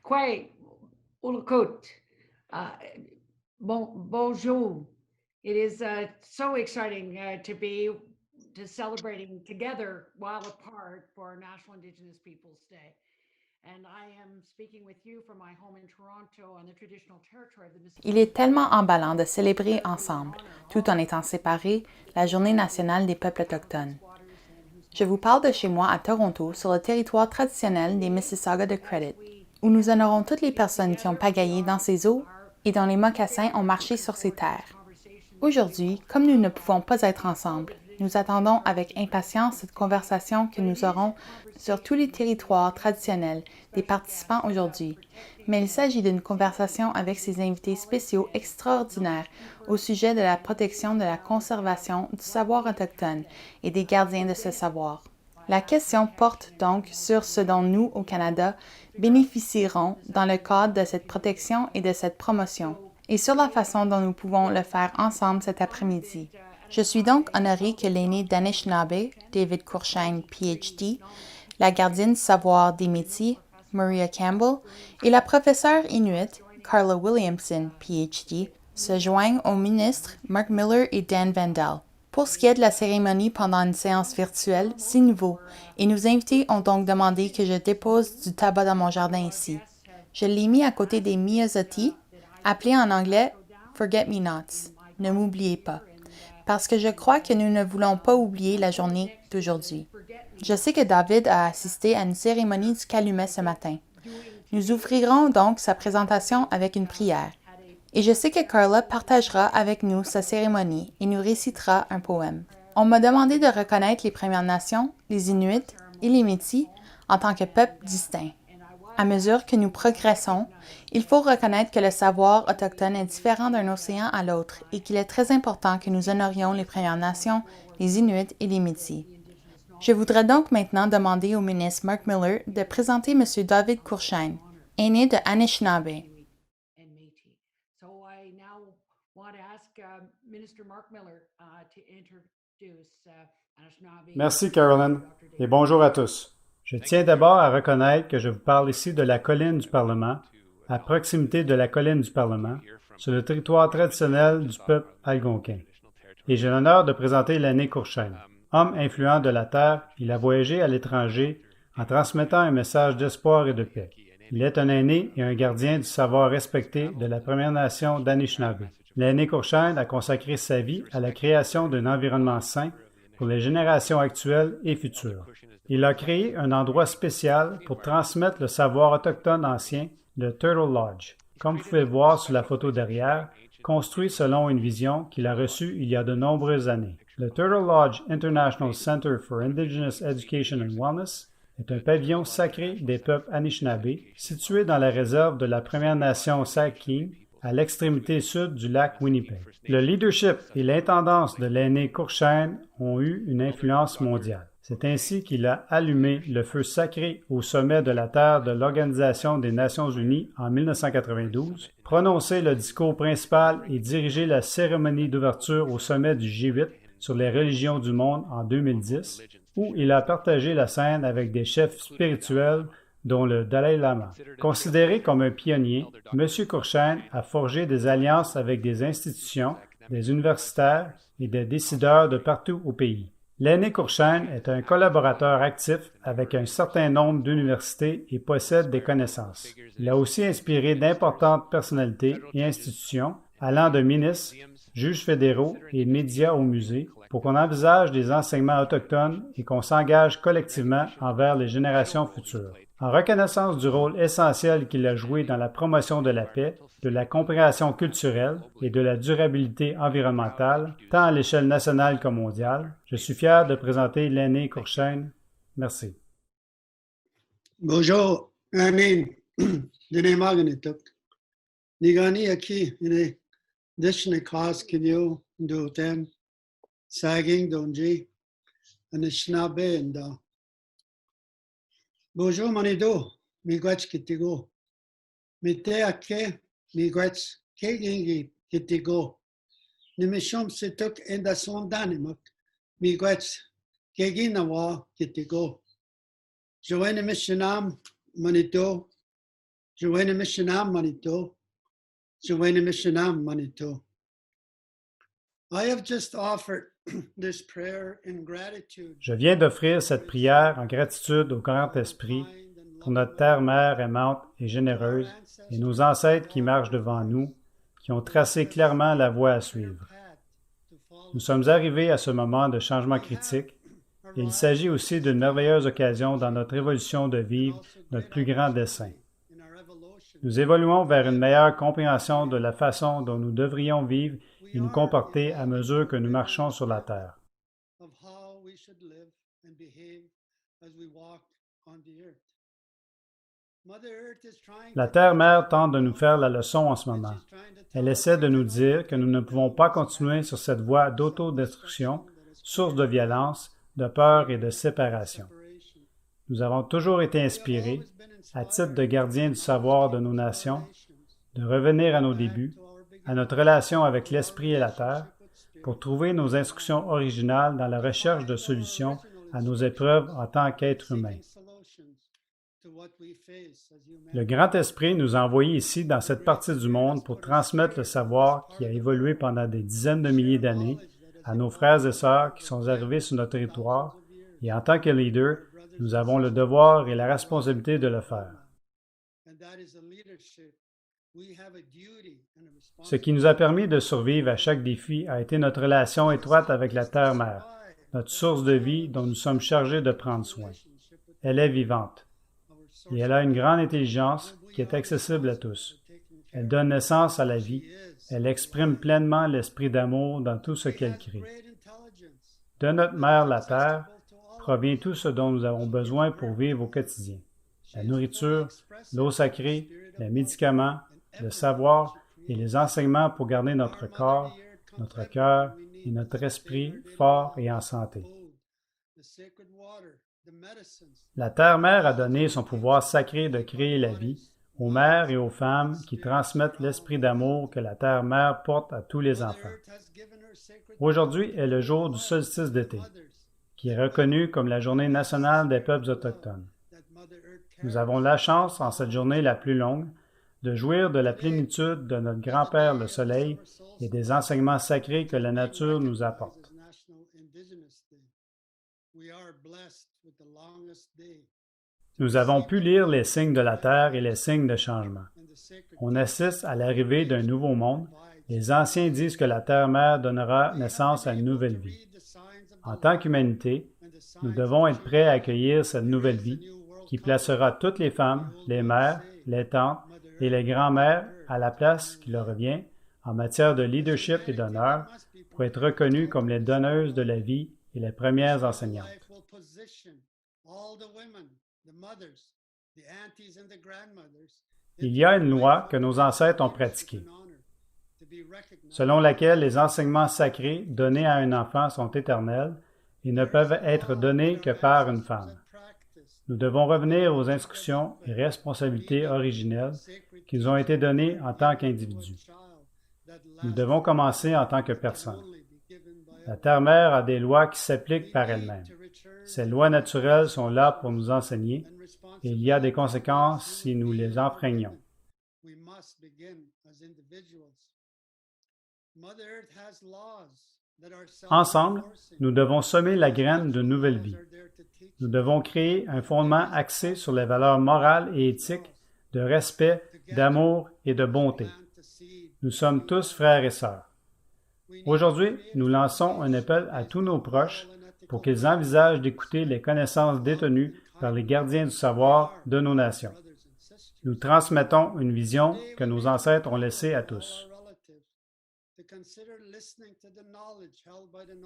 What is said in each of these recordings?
Quay Ulukut. Uh, Bonjour. It is so exciting to celebrating together while apart for National Indigenous Peoples Day. And I am speaking with you from my home in Toronto on the traditional territory of the Il Mississauga est tellement people. emballant de célébrer Together we ensemble, honor tout all en the étant traditional séparés, la Journée people nationale des who peuples inhabit autochtones. these waters and whose Je vous lands parle we de chez moi à Toronto, sur le territoire traditionnel des today Mississauga de as Credit, we où nous honorons toutes les celebrate personnes qui ont together. We pagaillé dans are ces eaux are et dont les mocassins very ont much marché looking sur ces forward to this terres. conversation today, Aujourd'hui, both comme nous ne from pouvons pas être all the ensemble, nous traditional attendons avec territories where we impatience cette participate. conversation que But it nous is a aurons sur tous conversation les with many territoires traditionnels des special participants guests aujourd'hui. protecting Mais il s'agit d'une sacred conversation avec lands, ces as we invités call it, spéciaux and extraordinaires those au keepers sujet de la and protection, de la those conservation, du what savoir we autochtone today et des gardiens de ce identify savoir. La as question protection porte and donc sur ce promotion, dont nous, au and Canada, to figure out bénéficierons this dans le cadre afternoon de how cette we can do protection et that. de cette promotion, So et sur la today façon dont nous pouvons le we're faire ensemble cet honored après-midi. that Je suis donc Anishinaabe honorée que David l'aîné Dodge was able to d'Anishinaabe, attend David the Courchaine, 2023 PhD, Nominated la Peoples gardienne Day du savoir des Tribunal métiers, Professor Maria Campbell, Williams et la professeure inuit, joining Carla us Williamson, PhD, se meet joignent aux ministres Mark Miller et Dan Vandal. Pour ce qui est de la cérémonie pendant une séance virtuelle, c'est nouveau, et nos invités ont donc demandé que je dépose du tabac dans mon jardin ici. Je l'ai mis à côté des Miyazoti, appelés en anglais Forget-Me-Nots, ne m'oubliez pas, parce que je crois que nous ne voulons pas oublier la journée d'aujourd'hui. Je sais que David a assisté à une cérémonie du calumet ce matin. Nous ouvrirons donc sa présentation avec une prière. Et je sais que Carla partagera avec nous sa cérémonie et nous récitera un poème. On m'a demandé de reconnaître les Premières Nations, les Inuits et les Métis en tant que peuples distincts. À mesure que nous progressons, il faut reconnaître que le savoir autochtone est différent d'un océan à l'autre et qu'il est très important que nous honorions les Premières Nations, les Inuits et les Métis. Je voudrais donc maintenant demander au ministre Mark Miller de présenter M. David Courchaine, aîné de Anishinaabe. So I now want to ask Minister Mark Miller to introduce Anishinaabe Merci, Minister Carolyn, Dr. et David bonjour à Courchain. tous. Je tiens d'abord à reconnaître que je vous parle ici de la colline du Parlement, à proximité de la colline du Parlement, sur le territoire traditionnel du peuple algonquin. Et j'ai l'honneur de présenter l'aîné Courchaine. Homme influent de la terre, il a voyagé à l'étranger en transmettant un message d'espoir et de paix. Il est un aîné et un gardien du savoir respecté de la Première Nation d'Anishinaabe. L'aîné Courchaine a consacré sa vie à la création d'un environnement sain pour les générations actuelles et futures. Il a créé un endroit spécial pour transmettre le savoir autochtone ancien, le Turtle Lodge. Comme vous pouvez le voir sur la photo derrière, construit selon une vision qu'il a reçue il y a de nombreuses années. Le Turtle Lodge International Center for Indigenous Education and Wellness est un pavillon sacré des peuples Anishinaabe situé dans la réserve de la Première Nation Saugeen à l'extrémité sud du lac Winnipeg. Le leadership et l'intendance de l'aîné Courchaine ont eu une influence mondiale. C'est ainsi qu'il a allumé le feu sacré au sommet de la Terre de l'Organisation des Nations Unies en 1992, prononcé le discours principal et dirigé la cérémonie d'ouverture au sommet du G8 sur les religions du monde en 2010, où il a partagé la scène avec des chefs spirituels dont le Dalai Lama. Considéré comme un pionnier, M. Courchaine a forgé des alliances avec des institutions, des universitaires et des décideurs de partout au pays. L'aîné Courchaine est un collaborateur actif avec un certain nombre d'universités et possède des connaissances. Il a aussi inspiré d'importantes personnalités et institutions, allant de ministres, juges fédéraux et médias au musée, pour qu'on envisage des enseignements autochtones et qu'on s'engage collectivement envers les générations futures. En reconnaissance du rôle essentiel qu'il a joué dans la promotion de la paix, de la compréhension culturelle et de la durabilité environnementale, tant à l'échelle nationale que mondiale, je suis fier de présenter l'aîné Courchaine. Merci. Bonjour, Amin. Dine Maganituk. Nigani aki ine dishne class kinyo do tem sagging donji Anishinaabe and bonjour manido miigwech kitigo mite ake miigwech kegingi kitigo nimishom situk enda sondanimuk miigwech keginawa kitigo Joanne Mishnam Manido Joanna Missionam Manito. Joanna Missionam Manito. I have just offered this prayer in gratitude. Je viens d'offrir cette prière en gratitude au Grand Esprit pour notre terre-mère aimante et généreuse et nos ancêtres qui marchent devant nous, qui ont tracé clairement la voie à suivre. Nous sommes arrivés à ce moment de changement critique et il s'agit aussi d'une merveilleuse occasion dans notre évolution de vivre notre plus grand dessein. Nous évoluons vers une meilleure compréhension de la façon dont nous devrions vivre et nous comporter à mesure que nous marchons sur la terre. La Terre-Mère tente de nous faire la leçon en ce moment. Elle essaie de nous dire que nous ne pouvons pas continuer sur cette voie d'autodestruction, source de violence, de peur et de séparation. Nous avons toujours été inspirés, à titre de gardiens du savoir de nos nations, de revenir à nos débuts, à notre relation avec l'Esprit et la Terre, pour trouver nos instructions originales dans la recherche de solutions à nos épreuves en tant qu'êtres humains. Le Grand Esprit nous a envoyés ici dans cette partie du monde pour transmettre le savoir qui a évolué pendant des dizaines de milliers d'années à nos frères et sœurs qui sont arrivés sur notre territoire, et en tant que leaders, nous avons le devoir et la responsabilité de le faire. Ce qui nous a permis de survivre à chaque défi a été notre relation étroite avec la Terre-Mère, notre source de vie dont nous sommes chargés de prendre soin. Elle est vivante. Et elle a une grande intelligence qui est accessible à tous. Elle donne naissance à la vie. Elle exprime pleinement l'esprit d'amour dans tout ce qu'elle crée. De notre mère, la Terre, provient tout ce dont nous avons besoin pour vivre au quotidien. La nourriture, l'eau sacrée, les médicaments, le savoir et les enseignements pour garder notre corps, notre cœur et notre esprit forts et en santé. La Terre-Mère a donné son pouvoir sacré de créer la vie aux mères et aux femmes qui transmettent l'esprit d'amour que la Terre-Mère porte à tous les enfants. Aujourd'hui est le jour du solstice d'été, qui est reconnu comme la journée nationale des peuples autochtones. Nous avons la chance, en cette journée la plus longue, de jouir de la plénitude de notre grand-père le Soleil et des enseignements sacrés que la nature nous apporte. Nous avons pu lire les signes de la Terre et les signes de changement. On assiste à l'arrivée d'un nouveau monde. Les anciens disent que la Terre-Mère donnera naissance à une nouvelle vie. En tant qu'humanité, nous devons être prêts à accueillir cette nouvelle vie qui placera toutes les femmes, les mères, les tantes et les grands-mères à la place qui leur revient en matière de leadership et d'honneur pour être reconnues comme les donneuses de la vie et les premières enseignantes. Il y a une loi que nos ancêtres ont pratiquée, selon laquelle les enseignements sacrés donnés à un enfant sont éternels et ne peuvent être donnés que par une femme. Nous devons revenir aux instructions et responsabilités originelles qui nous ont été données en tant qu'individus. Nous devons commencer en tant que personne. La Terre-Mère a des lois qui s'appliquent par elle-même. Ces lois naturelles sont là pour nous enseigner et il y a des conséquences si nous les enfreignons. Ensemble, nous devons semer la graine d'une nouvelle vie. Nous devons créer un fondement axé sur les valeurs morales et éthiques, de respect, d'amour et de bonté. Nous sommes tous frères et sœurs. Aujourd'hui, nous lançons un appel à tous nos proches pour qu'ils envisagent d'écouter les connaissances détenues par les gardiens du savoir de nos nations. Nous transmettons une vision que nos ancêtres ont laissée à tous.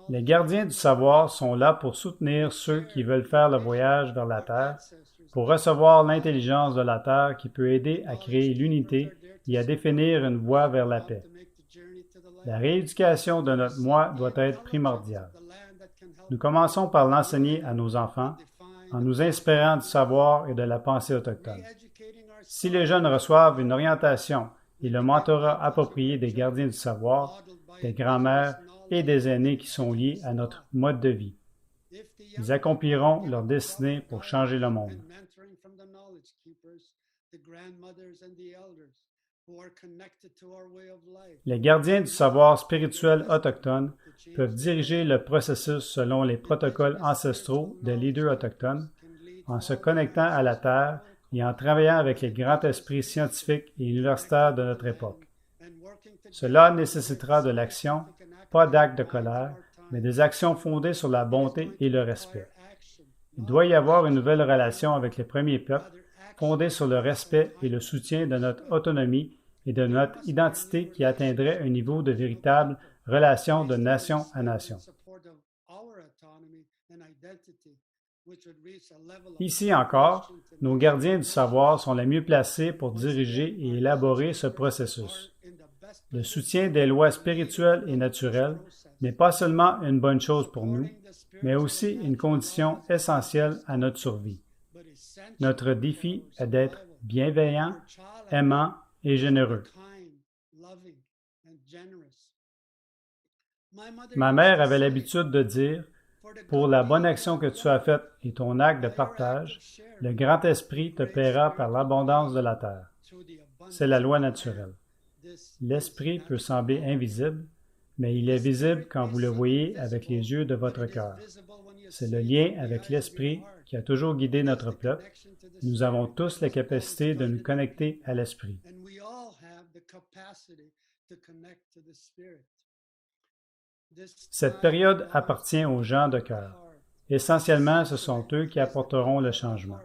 Les gardiens du savoir sont là pour soutenir ceux qui veulent faire le voyage vers la Terre, pour recevoir l'intelligence de la Terre qui peut aider à créer l'unité et à définir une voie vers la paix. La rééducation de notre moi doit être primordiale. Nous commençons par l'enseigner à nos enfants, en nous inspirant du savoir et de la pensée autochtone. Si les jeunes reçoivent une orientation et le mentorat approprié des gardiens du savoir, des grands-mères et des aînés qui sont liés à notre mode de vie, ils accompliront leur destinée pour changer le monde. the grandmothers and the elders who are connected to our way of life. Les gardiens du savoir spirituel autochtone peuvent diriger le processus selon les protocoles ancestraux des leaders autochtones en se connectant à la Terre et en travaillant avec les grands esprits scientifiques et universitaires de notre époque. Cela nécessitera de l'action, pas d'actes de colère, mais des actions fondées sur la bonté et le respect. Il doit y avoir une nouvelle relation avec les premiers peuples, fondée sur le respect et le soutien de notre autonomie et de notre identité qui atteindrait un niveau de véritable relation de nation à nation. Ici encore, nos gardiens du savoir sont les mieux placés pour diriger et élaborer ce processus. Le soutien des lois spirituelles et naturelles n'est pas seulement une bonne chose pour nous, mais aussi une condition essentielle à notre survie. Notre défi est d'être bienveillant, aimant et généreux. Ma mère avait l'habitude de dire, « Pour la bonne action que tu as faite et ton acte de partage, le grand esprit te paiera par l'abondance de la terre. » C'est la loi naturelle. L'esprit peut sembler invisible, mais il est visible quand vous le voyez avec les yeux de votre cœur. C'est le lien avec l'esprit qui a toujours guidé notre peuple. Nous avons tous la capacité de nous connecter à l'esprit. Cette période appartient aux gens de cœur. Essentiellement, ce sont eux qui apporteront le changement.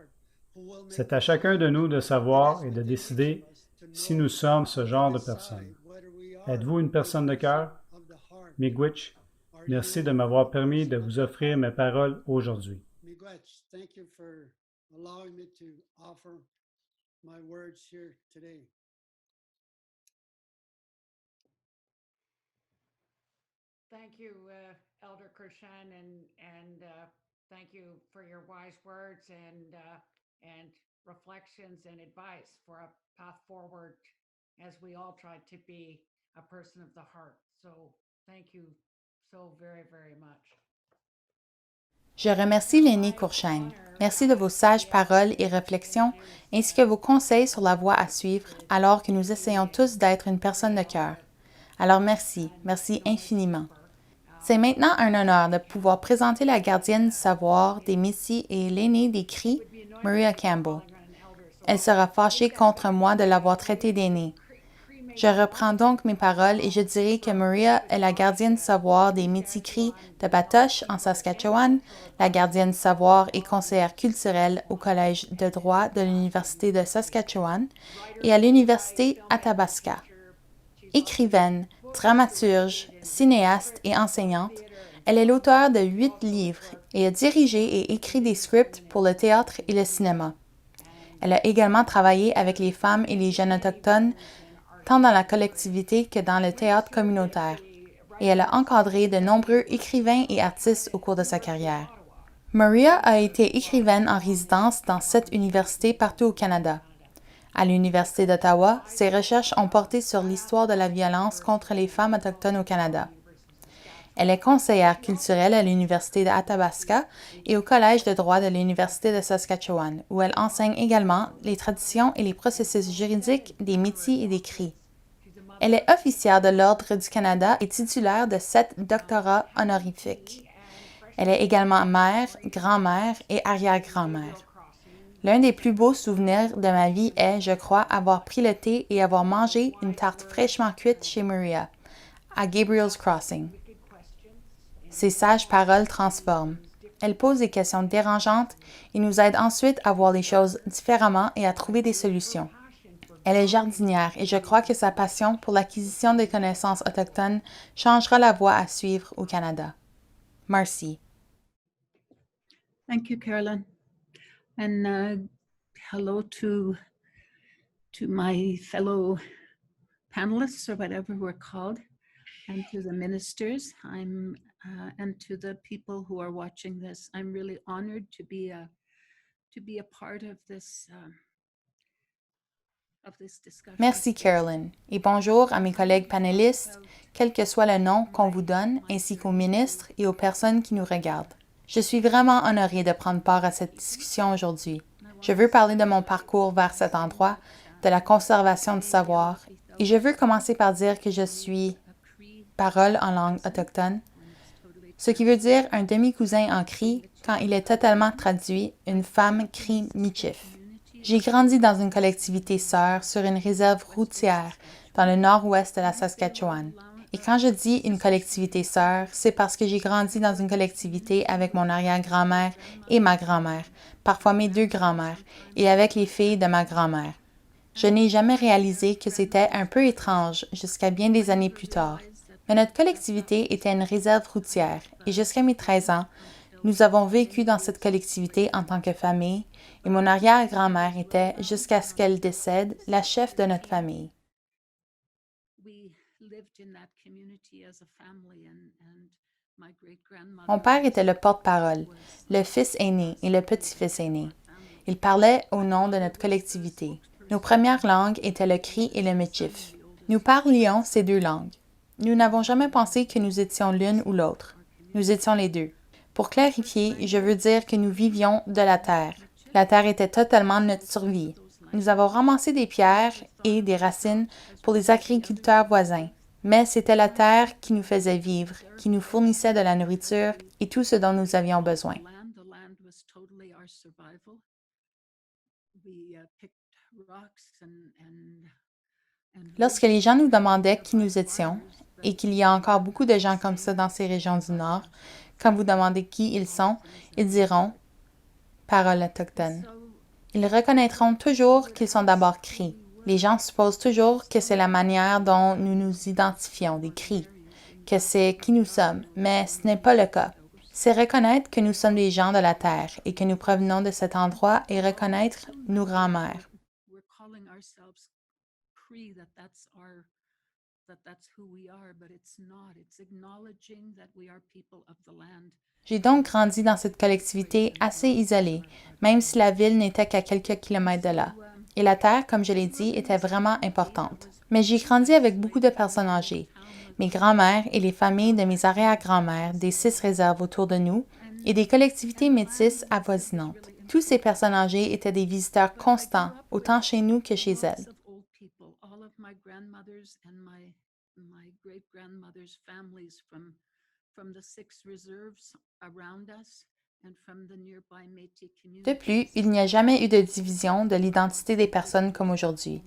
C'est à chacun de nous de savoir et de décider si nous sommes ce genre de personnes. Êtes-vous une personne de cœur? Miigwech, merci de m'avoir permis de vous offrir mes paroles aujourd'hui. Miigwech, thank you for allowing me to offer my words here today. Thank you, Elder Krishan, and thank you for your wise words and reflections and advice for a path forward as we all try to be a person of the heart. So thank you so very, very much. Je remercie l'aîné Cruikshank. Merci de vos sages paroles et réflexions, ainsi que vos conseils sur la voie à suivre, alors que nous essayons tous d'être une personne de cœur. Alors merci infiniment. C'est maintenant un honneur de pouvoir présenter la gardienne du savoir des Métis et l'aînée des cris, Maria Campbell. Elle sera fâchée contre moi de l'avoir traitée d'aînée. Je reprends donc mes paroles et je dirai que Maria est la gardienne du savoir des Métis Cris de Batoche en Saskatchewan, la gardienne du savoir et conseillère culturelle au Collège de droit de l'Université de Saskatchewan et à l'Université Athabasca. Écrivaine, dramaturge, cinéaste et enseignante, elle est l'auteure de 8 livres et a dirigé et écrit des scripts pour le théâtre et le cinéma. Elle a également travaillé avec les femmes et les jeunes autochtones, tant dans la collectivité que dans le théâtre communautaire, et elle a encadré de nombreux écrivains et artistes au cours de sa carrière. Maria a été écrivaine en résidence dans 7 universités partout au Canada. À l'Université d'Ottawa, ses recherches ont porté sur l'histoire de la violence contre les femmes autochtones au Canada. Elle est conseillère culturelle à l'Université d'Athabasca et au Collège de droit de l'Université de Saskatchewan, où elle enseigne également les traditions et les processus juridiques des Métis et des Cris. Elle est officière de l'Ordre du Canada et titulaire de 7 doctorats honorifiques. Elle est également mère, grand-mère et arrière-grand-mère. L'un des plus beaux souvenirs de ma vie est, je crois, avoir pris le thé et avoir mangé une tarte fraîchement cuite chez Maria, à Gabriel's Crossing. Ses sages paroles transforment. Elle pose des questions dérangeantes et nous aide ensuite à voir les choses différemment et à trouver des solutions. Elle est jardinière et je crois que sa passion pour l'acquisition des connaissances autochtones changera la voie à suivre au Canada. Merci. Thank you, Carolyn. And hello to my fellow panelists, or whatever we're called, and to the ministers. And to the people who are watching this. I'm really honored to be a part of this discussion. Merci, Carolyn, et bonjour à mes collègues panélistes, quel que soit le nom qu'on vous donne, ainsi qu'aux ministres et aux personnes qui nous regardent. Je suis vraiment honorée de prendre part à cette discussion aujourd'hui. Je veux parler de mon parcours vers cet endroit, de la conservation du savoir, et je veux commencer par dire que je suis parole en langue autochtone, ce qui veut dire un demi-cousin en cri quand il est totalement traduit, une femme crie Michif. J'ai grandi dans une collectivité sœur sur une réserve routière dans le nord-ouest de la Saskatchewan. Et quand je dis une collectivité sœur, c'est parce que j'ai grandi dans une collectivité avec mon arrière-grand-mère et ma grand-mère, parfois mes deux grands-mères, et avec les filles de ma grand-mère. Je n'ai jamais réalisé que c'était un peu étrange jusqu'à bien des années plus tard. Mais notre collectivité était une réserve routière et jusqu'à mes 13 ans, nous avons vécu dans cette collectivité en tant que famille et mon arrière-grand-mère était, jusqu'à ce qu'elle décède, la chef de notre famille. Mon père était le porte-parole, le fils aîné et le petit-fils aîné. Il parlait au nom de notre collectivité. Nos premières langues étaient le cri et le michif. Nous parlions ces deux langues. Nous n'avons jamais pensé que nous étions l'une ou l'autre. Nous étions les deux. Pour clarifier, je veux dire que nous vivions de la terre. La terre était totalement notre survie. Nous avons ramassé des pierres et des racines pour les agriculteurs voisins. Mais c'était la terre qui nous faisait vivre, qui nous fournissait de la nourriture et tout ce dont nous avions besoin. Lorsque les gens nous demandaient qui nous étions, et qu'il y a encore beaucoup de gens comme ça dans ces régions du Nord, quand vous demandez qui ils sont, ils diront « parole autochtone ». Ils reconnaîtront toujours qu'ils sont d'abord cris. Les gens supposent toujours que c'est la manière dont nous nous identifions, des cris, que c'est qui nous sommes, mais ce n'est pas le cas. C'est reconnaître que nous sommes des gens de la terre et que nous provenons de cet endroit et reconnaître nos grands-mères. J'ai donc grandi dans cette collectivité assez isolée, même si la ville n'était qu'à quelques kilomètres de là. Et la terre, comme je l'ai dit, était vraiment importante. Mais j'ai grandi avec beaucoup de personnes âgées. Mes grands-mères et les familles de mes arrière-grand-mères, des 6 réserves autour de nous, et des collectivités métisses avoisinantes. Tous ces personnes âgées étaient des visiteurs constants, autant chez nous que chez elles. De plus, il n'y a jamais eu de division de l'identité des personnes comme aujourd'hui,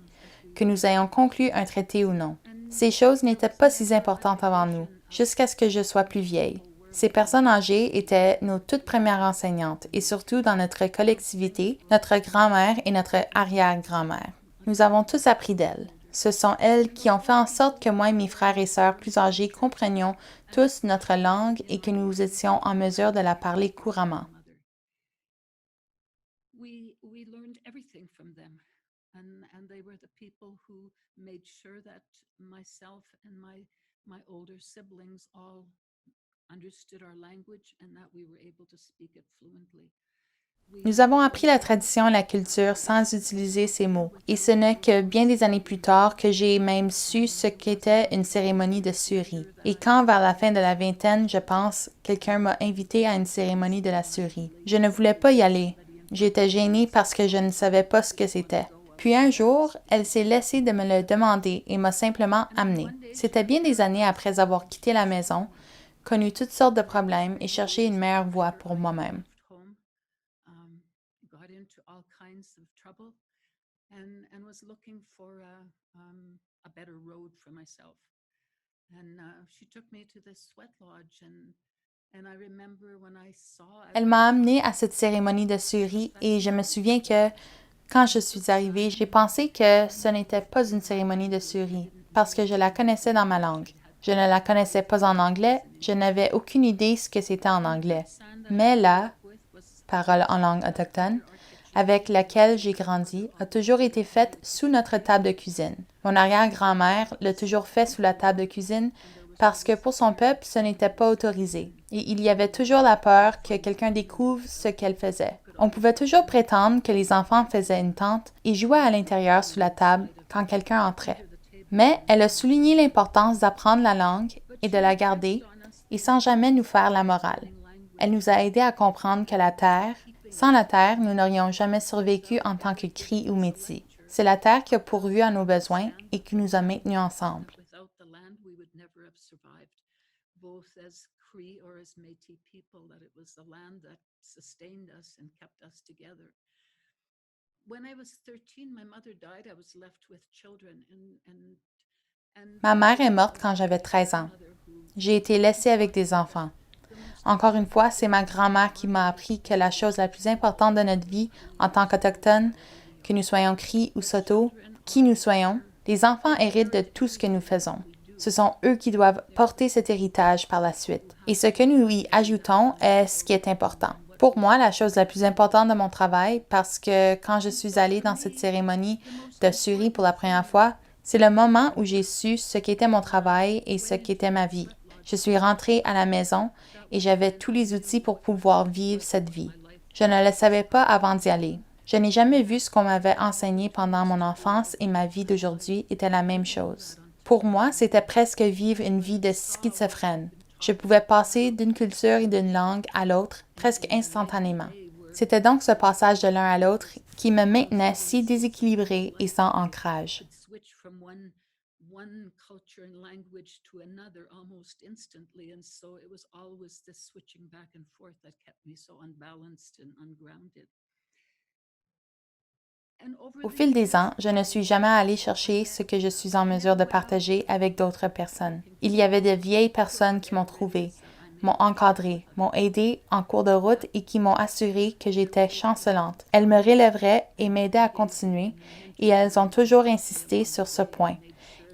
que nous ayons conclu un traité ou non. Ces choses n'étaient pas si importantes avant nous, jusqu'à ce que je sois plus vieille. Ces personnes âgées étaient nos toutes premières enseignantes, et surtout dans notre collectivité, notre grand-mère et notre arrière-grand-mère. Nous avons tous appris d'elles. Ce sont elles qui ont fait en sorte que moi et mes frères et sœurs plus âgés comprenions tous notre langue et que nous étions en mesure de la parler couramment. Nous avons appris la tradition et la culture sans utiliser ces mots, et ce n'est que bien des années plus tard que j'ai même su ce qu'était une cérémonie de Suri. Et quand, vers la fin de la vingtaine, je pense, quelqu'un m'a invité à une cérémonie de la Suri. Je ne voulais pas y aller. J'étais gênée parce que je ne savais pas ce que c'était. Puis un jour, elle s'est laissée de me le demander et m'a simplement amenée. C'était bien des années après avoir quitté la maison, connu toutes sortes de problèmes et cherché une meilleure voie pour moi-même. Elle m'a amenée à cette cérémonie de Suri et je me souviens que, quand je suis arrivée, j'ai pensé que ce n'était pas une cérémonie de Suri parce que je la connaissais dans ma langue. Je ne la connaissais pas en anglais, je n'avais aucune idée ce que c'était en anglais. Mais la parole en langue autochtone, avec laquelle j'ai grandi, a toujours été faite sous notre table de cuisine. Mon arrière-grand-mère l'a toujours fait sous la table de cuisine parce que pour son peuple, ce n'était pas autorisé. Et il y avait toujours la peur que quelqu'un découvre ce qu'elle faisait. On pouvait toujours prétendre que les enfants faisaient une tente et jouaient à l'intérieur sous la table quand quelqu'un entrait. Mais elle a souligné l'importance d'apprendre la langue et de la garder, et sans jamais nous faire la morale. Elle nous a aidés à comprendre que la terre, Sans la terre, nous n'aurions jamais survécu en tant que Cris ou Métis. C'est la terre qui a pourvu à nos besoins et qui nous a maintenus ensemble. Without the land, we would never have survived, both as Cree or as Métis people, that it was the land that sustained us and kept us together. When I was 13, my mother died. I was left with children and Ma mère est morte quand j'avais 13 ans. J'ai été laissée avec des enfants. Encore une fois, c'est ma grand-mère qui m'a appris que la chose la plus importante de notre vie en tant qu'Autochtones, que nous soyons Cris ou Saulteaux, qui nous soyons, les enfants héritent de tout ce que nous faisons. Ce sont eux qui doivent porter cet héritage par la suite. Et ce que nous y ajoutons est ce qui est important. Pour moi, la chose la plus importante de mon travail, parce que quand je suis allée dans cette cérémonie de Suri pour la première fois, c'est le moment où j'ai su ce qu'était mon travail et ce qu'était ma vie. Je suis rentrée à la maison et j'avais tous les outils pour pouvoir vivre cette vie. Je ne le savais pas avant d'y aller. Je n'ai jamais vu ce qu'on m'avait enseigné pendant mon enfance et ma vie d'aujourd'hui était la même chose. Pour moi, c'était presque vivre une vie de schizophrène. Je pouvais passer d'une culture et d'une langue à l'autre presque instantanément. C'était donc ce passage de l'un à l'autre qui me maintenait si déséquilibré et sans ancrage. One culture and language to another almost instantly, and so it was always this switching back and forth that kept me so unbalanced and ungrounded. Au fil des ans, je ne suis jamais allée chercher ce que je suis en mesure de partager avec d'autres personnes. Il y avait de vieilles personnes qui m'ont trouvée, m'ont encadrée, m'ont aidée en cours de route et qui m'ont assuré que j'étais chancelante. Elles me relèveraient et m'aidaient à continuer, et elles ont toujours insisté sur ce point.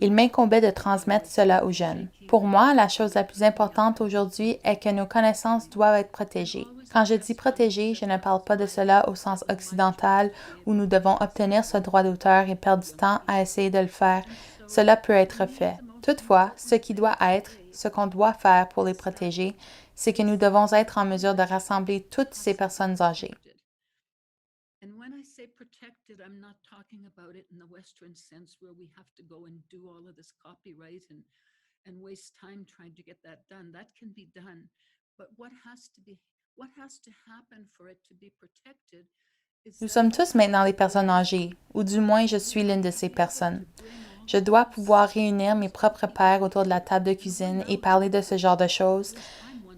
Il m'incombait de transmettre cela aux jeunes. Pour moi, la chose la plus importante aujourd'hui est que nos connaissances doivent être protégées. Quand je dis protégées, je ne parle pas de cela au sens occidental où nous devons obtenir ce droit d'auteur et perdre du temps à essayer de le faire. Cela peut être fait. Toutefois, ce qui doit être, ce qu'on doit faire pour les protéger, c'est que nous devons être en mesure de rassembler toutes ces personnes âgées. And when I say protected, I'm not talking about it in the Western sense where we have to go and do all of this copyright and waste time trying to get that done. That can be done. But what has to happen for it to be protected is Nous sommes tous maintenant des personnes âgées, ou du moins je suis l'une de ces personnes. Je dois pouvoir réunir mes propres pairs autour de la table de cuisine et parler de ce genre de choses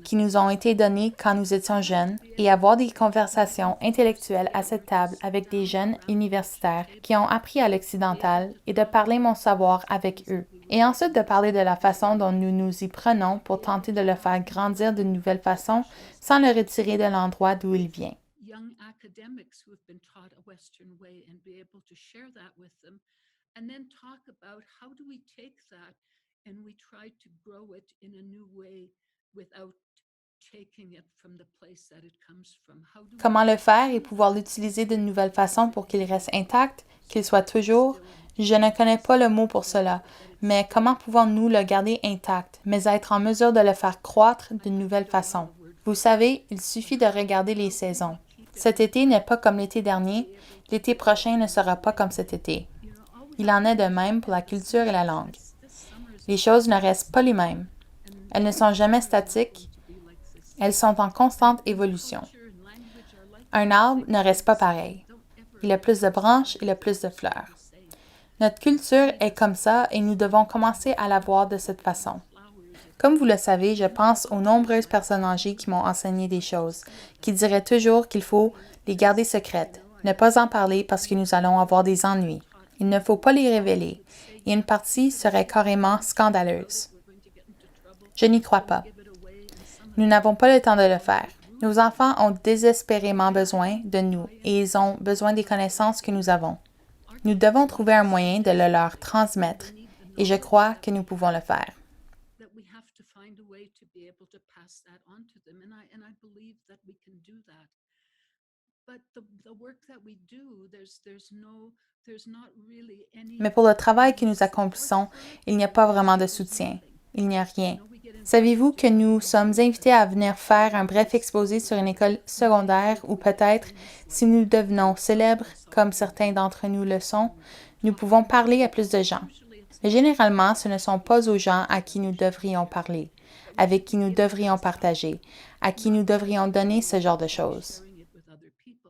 qui nous ont été données quand nous étions jeunes et avoir des conversations intellectuelles à cette table avec des jeunes universitaires qui ont appris à l'occidental et de parler mon savoir avec eux. Et ensuite de parler de la façon dont nous nous y prenons pour tenter de le faire grandir d'une nouvelle façon sans le retirer de l'endroit d'où il vient. young academics who have been taught a Western way and be able to share that with them, and then talk about how do we take that and we try to grow it in a new way without taking it from the place that it comes from. How do we Comment le faire et pouvoir l'utiliser d'une nouvelle façon pour qu'il reste intact, qu'il soit toujours? Je ne connais pas le mot pour cela, mais comment pouvons-nous le garder intact, mais être en mesure de le faire croître d'une nouvelle façon? Vous savez, il suffit de regarder les saisons. Cet été n'est pas comme l'été dernier, l'été prochain ne sera pas comme cet été. Il en est de même pour la culture et la langue. Les choses ne restent pas les mêmes. Elles ne sont jamais statiques, elles sont en constante évolution. Un arbre ne reste pas pareil. Il a plus de branches, il a plus de fleurs. Notre culture est comme ça et nous devons commencer à la voir de cette façon. Comme vous le savez, je pense aux nombreuses personnes âgées qui m'ont enseigné des choses, qui diraient toujours qu'il faut les garder secrètes, ne pas en parler parce que nous allons avoir des ennuis. Il ne faut pas les révéler, et une partie serait carrément scandaleuse. Je n'y crois pas. Nous n'avons pas le temps de le faire. Nos enfants ont désespérément besoin de nous et ils ont besoin des connaissances que nous avons. Nous devons trouver un moyen de le leur transmettre et je crois que nous pouvons le faire. that we have to find a way to be able to pass that on to them, and I believe that we can do that. But the work that we do, there's not really any. Mais pour le travail que nous accomplissons, il n'y a pas vraiment de soutien. Il n'y a rien. Savez-vous que nous sommes invités à venir faire un bref exposé sur une école secondaire ou peut-être, si nous devenons célèbres, comme certains d'entre nous le sont, nous pouvons parler à plus de gens. Mais généralement, ce ne sont pas aux gens à qui nous devrions parler, avec qui nous devrions partager, à qui nous devrions donner ce genre de choses. Sharing it with other people.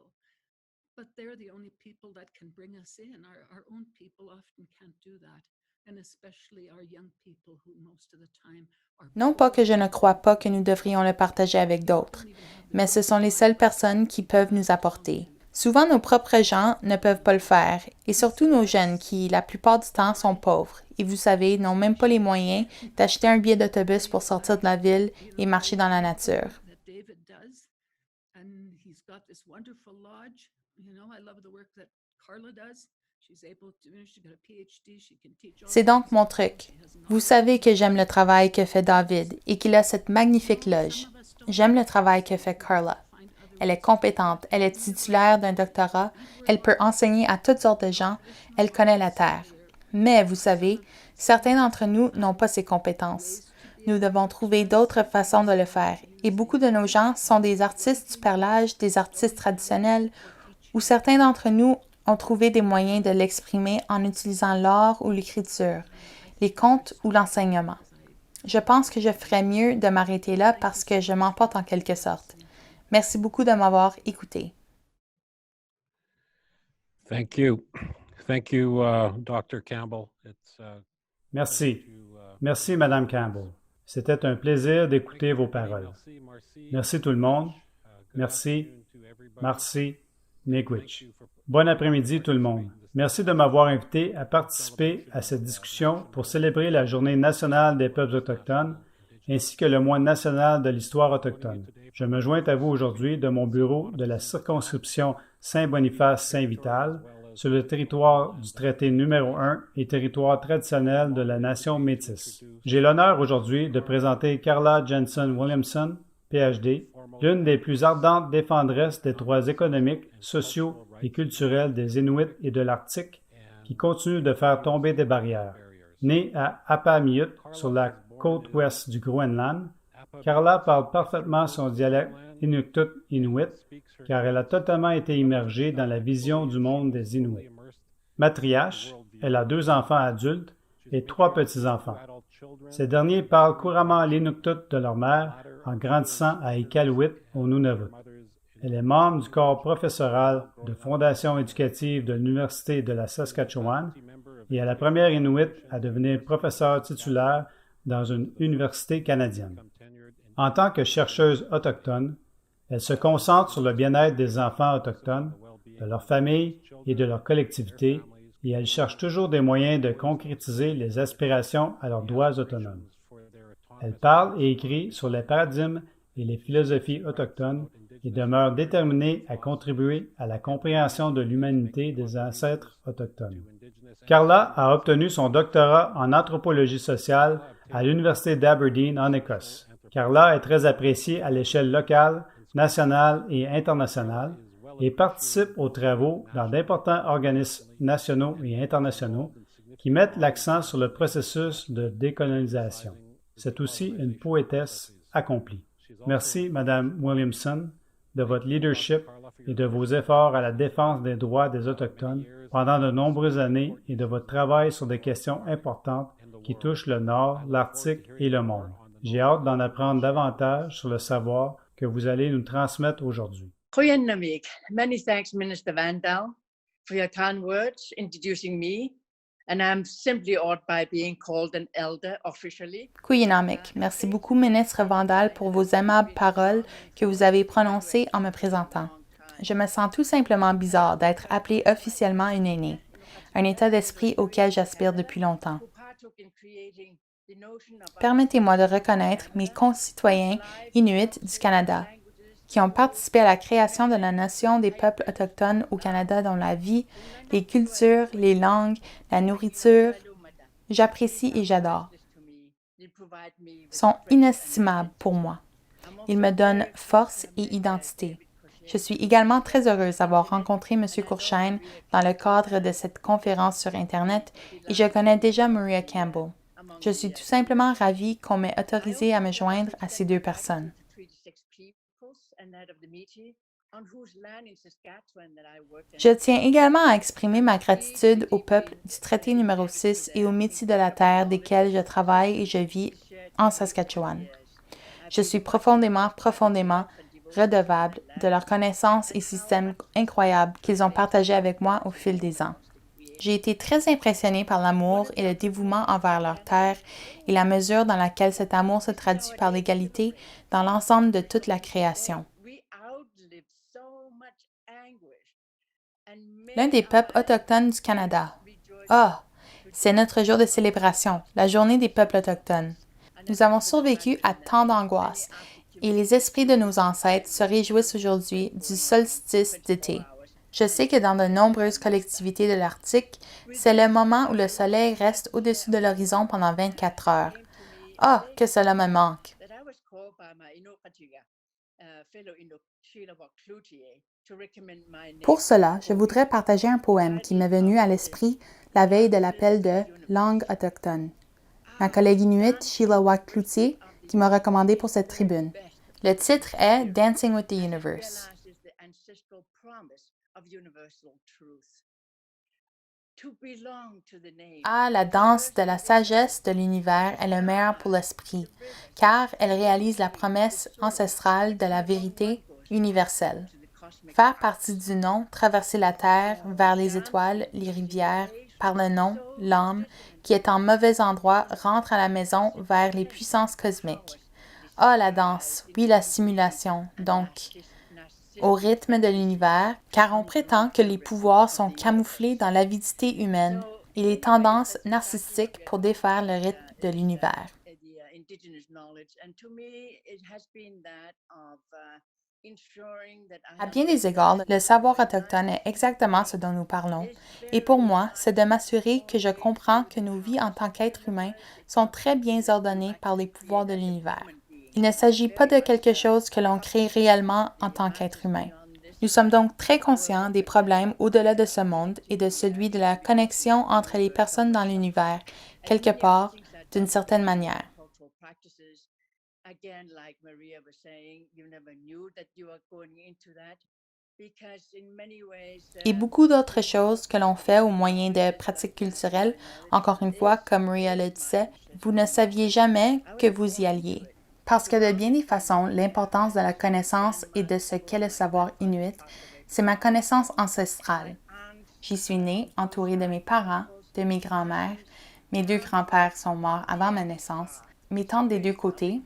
people that can bring us in. Our own people often can't do that. And especially our young people who most of the time are Non pas que je ne crois pas que nous devrions le partager avec d'autres, mais ce sont les seules personnes qui peuvent nous apporter. Souvent, nos propres gens ne peuvent pas le faire, et surtout nos jeunes qui, la plupart du temps, sont pauvres, et vous savez, n'ont même pas les moyens d'acheter un billet d'autobus pour sortir de la ville et marcher dans la nature. that David does. And he's got this wonderful lodge. You know, I love the work that Carla does. She's able to, she's got a PhD, she can teach all C'est donc kinds mon of truc. things. She has Vous knowledge. savez que j'aime le travail que fait David et qu'il a cette magnifique loge. J'aime le travail que fait Carla. Elle est compétente, elle est titulaire d'un doctorat, elle peut enseigner à toutes sortes de gens, elle connaît la terre. Mais, vous savez, certains d'entre nous n'ont pas ces compétences. Nous devons trouver d'autres façons de le faire, et beaucoup de nos gens sont des artistes du perlage, des artistes traditionnels, ou certains d'entre nous ont trouvé des moyens de l'exprimer en utilisant l'art ou l'écriture, les contes ou l'enseignement. Je pense que je ferais mieux de m'arrêter là parce que je m'emporte en quelque sorte. Merci beaucoup de m'avoir écouté. Thank you. Thank you, Dr. Campbell. Merci. Merci, Madame Campbell. C'était un plaisir d'écouter vos paroles. Merci tout le monde. Merci. Merci. Miigwech. Bon après-midi tout le monde. Merci de m'avoir invité à participer à cette discussion pour célébrer la Journée nationale des peuples autochtones ainsi que le mois national de l'histoire autochtone. Je me joins à vous aujourd'hui de mon bureau de la circonscription Saint-Boniface-Saint-Vital sur le territoire du traité numéro 1 et territoire traditionnel de la nation métisse. J'ai l'honneur aujourd'hui de présenter Carla Jensen Williamson, PhD, l'une des plus ardentes défendresses des droits économiques, sociaux et culturels des Inuits et de l'Arctique, qui continue de faire tomber des barrières. Née à Appamiyut, sur la côte ouest du Groenland, Carla parle parfaitement son dialecte Inuktitut-Inuit, car elle a totalement été immergée dans la vision du monde des Inuits. Matriarche, elle a 2 enfants adultes et 3 petits-enfants. Ces derniers parlent couramment l'Inuktitut de leur mère en grandissant à Iqaluit, au Nunavut. Elle est membre du corps professoral de Fondation éducative de l'Université de la Saskatchewan et est la première Inuit à devenir professeur titulaire dans une université canadienne. En tant que chercheuse autochtone, elle se concentre sur le bien-être des enfants autochtones, de leurs familles et de leur collectivité, et elle cherche toujours des moyens de concrétiser les aspirations à leurs droits autonomes. Elle parle et écrit sur les paradigmes et les philosophies autochtones et demeure déterminée à contribuer à la compréhension de l'humanité des ancêtres autochtones. Carla a obtenu son doctorat en anthropologie sociale à l'Université d'Aberdeen en Écosse. Carla est très appréciée à l'échelle locale, nationale et internationale et participe aux travaux dans d'importants organismes nationaux et internationaux qui mettent l'accent sur le processus de décolonisation. C'est aussi une poétesse accomplie. Merci, Madame Williamson, de votre leadership et de vos efforts à la défense des droits des Autochtones pendant de nombreuses années et de votre travail sur des questions importantes qui touchent le Nord, l'Arctique et le monde. J'ai hâte d'en apprendre davantage sur le savoir que vous allez nous transmettre aujourd'hui. Goeiemiddag. Many thanks, Minister Vandal, for your kind words introducing me. And I'm simply awed by being called an elder officially. Kuyinamik, merci beaucoup, ministre Vandal, pour vos aimables paroles que vous avez prononcées en me présentant. Je me sens tout simplement bizarre d'être appelée officiellement une aînée, un état d'esprit auquel j'aspire depuis longtemps. Permettez-moi de reconnaître mes concitoyens inuits du Canada qui ont participé à la création de la Nation des peuples autochtones au Canada dont la vie, les cultures, les langues, la nourriture, j'apprécie et j'adore, sont inestimables pour moi. Ils me donnent force et identité. Je suis également très heureuse d'avoir rencontré M. Courchaine dans le cadre de cette conférence sur Internet et je connais déjà Maria Campbell. Je suis tout simplement ravie qu'on m'ait autorisé à me joindre à ces 2 personnes. Je tiens également à exprimer ma gratitude au peuple du traité numéro 6 et aux métis de la terre desquels je travaille et je vis en Saskatchewan. Je suis profondément redevable de leurs connaissances et systèmes incroyables qu'ils ont partagés avec moi au fil des ans. J'ai été très impressionnée par l'amour et le dévouement envers leur terre et la mesure dans laquelle cet amour se traduit par l'égalité dans l'ensemble de toute la création. L'un des peuples autochtones du Canada. Ah! C'est notre jour de célébration, la journée des peuples autochtones. Nous avons survécu à tant d'angoisses et les esprits de nos ancêtres se réjouissent aujourd'hui du solstice d'été. Je sais que dans de nombreuses collectivités de l'Arctique, c'est le moment où le soleil reste au-dessus de l'horizon pendant 24 heures. Ah, que cela me manque! Pour cela, je voudrais partager un poème qui m'est venu à l'esprit la veille de l'appel de Langue autochtone. Ma collègue inuit Sheila Watt-Cloutier qui m'a recommandé pour cette tribune. Le titre est Dancing with the Universe. Ah, la danse de la sagesse de l'univers est le meilleur pour l'esprit, car elle réalise la promesse ancestrale de la vérité universelle. Faire partie du nom, traverser la terre, vers les étoiles, les rivières, par le nom, l'âme, qui est en mauvais endroit, rentre à la maison vers les puissances cosmiques. Ah, la danse, oui, la simulation, donc, au rythme de l'univers, car on prétend que les pouvoirs sont camouflés dans l'avidité humaine et les tendances narcissiques pour défaire le rythme de l'univers. À bien des égards, le savoir autochtone est exactement ce dont nous parlons, et pour moi, c'est de m'assurer que je comprends que nos vies en tant qu'êtres humains sont très bien ordonnées par les pouvoirs de l'univers. Il ne s'agit pas de quelque chose que l'on crée réellement en tant qu'être humain. Nous sommes donc très conscients des problèmes au-delà de ce monde et de celui de la connexion entre les personnes dans l'univers, quelque part, d'une certaine manière. Et beaucoup d'autres choses que l'on fait au moyen de pratiques culturelles, encore une fois, comme Maria le disait, vous ne saviez jamais que vous y alliez. Parce que de bien des façons, l'importance de la connaissance et de ce qu'est le savoir inuit, c'est ma connaissance ancestrale. J'y suis née, entourée de mes parents, de mes grands-mères. Mes deux grands-pères sont morts avant ma naissance. Mes tantes des deux côtés,